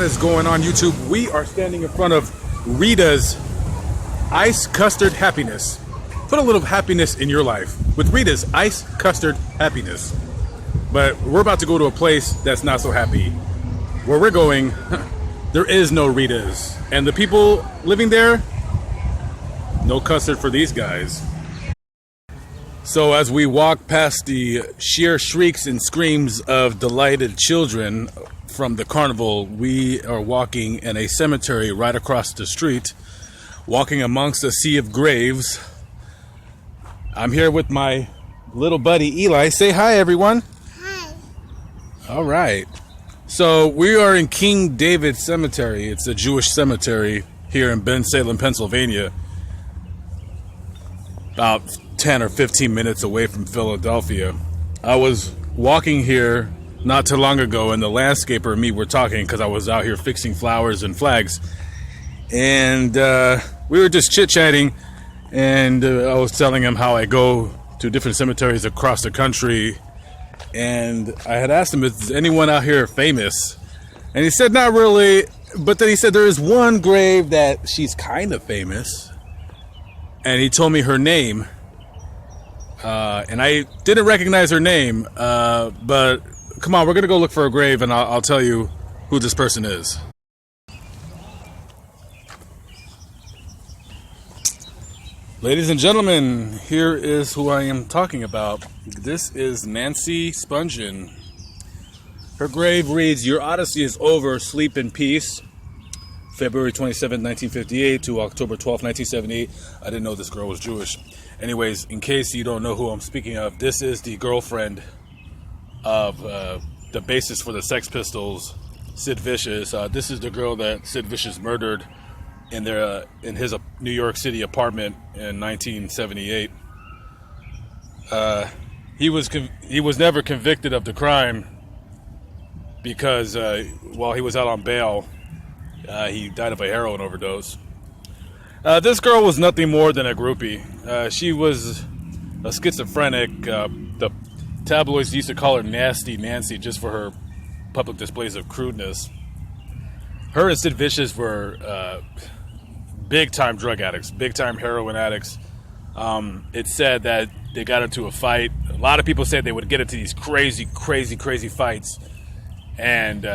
What is going on YouTube? We are standing in front of Rita's Ice Custard Happiness. Put a little happiness in your life with Rita's Ice Custard Happiness. But we're about to go to a place that's not so happy. Where we're going, there is no Rita's. And the people living there, no custard for these guys. So as we walk past the sheer shrieks and screams of delighted children from the carnival, we are walking in a cemetery right across the street, walking amongst a sea of graves. I'm here with my little buddy Eli. Say hi, everyone. Hi. All right. So we are in King David Cemetery. It's a Jewish cemetery here in Bensalem, Pennsylvania, about 10 or 15 minutes away from Philadelphia. I was walking here not too long ago, and the landscaper and me were talking because I was out here fixing flowers and flags, and we were just chit-chatting, and I was telling him how I go to different cemeteries across the country, and I had asked him, is anyone out here famous? And he said not really, but then he said there is one grave that she's kind of famous, and he told me her name, and I didn't recognize her name, but come on, we're gonna go look for a grave, and I'll tell you who this person is. Ladies and gentlemen, here is who I am talking about. This is Nancy Spungen. Her grave reads, "Your Odyssey is over, sleep in peace. February 27, 1958 to October 12, 1978. I didn't know this girl was Jewish. Anyways, in case you don't know who I'm speaking of, this is the girlfriend of the bassist for the Sex Pistols, Sid Vicious. This is the girl that Sid Vicious murdered in his New York City apartment in 1978. He was never convicted of the crime because while he was out on bail, he died of a heroin overdose. This girl was nothing more than a groupie. She was a schizophrenic. The tabloids used to call her Nasty Nancy just for her public displays of crudeness. Her and Sid Vicious were big-time drug addicts, big-time heroin addicts. It's said that they got into a fight. A lot of people said they would get into these crazy fights. And,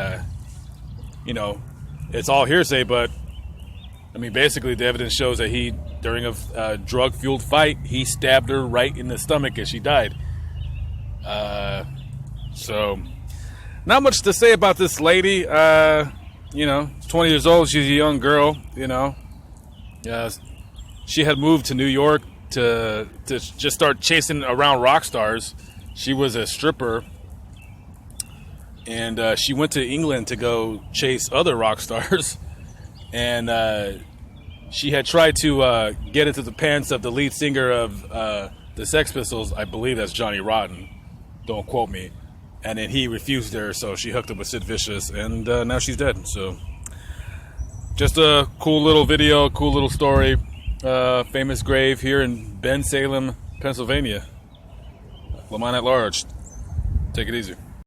it's all hearsay, but, I mean, basically the evidence shows that during a drug-fueled fight, he stabbed her right in the stomach and she died. So, not much to say about this lady. 20 years old, she's a young girl, she had moved to New York to just start chasing around rock stars. She was a stripper, and she went to England to go chase other rock stars, and she had tried to get into the pants of the lead singer of the Sex Pistols. I believe that's Johnny Rotten, don't quote me. And then he refused her, so she hooked up with Sid Vicious, and now she's dead. So just a cool little video, cool little story. Famous grave here in Bensalem, Pennsylvania. Lamont at large. Take it easy.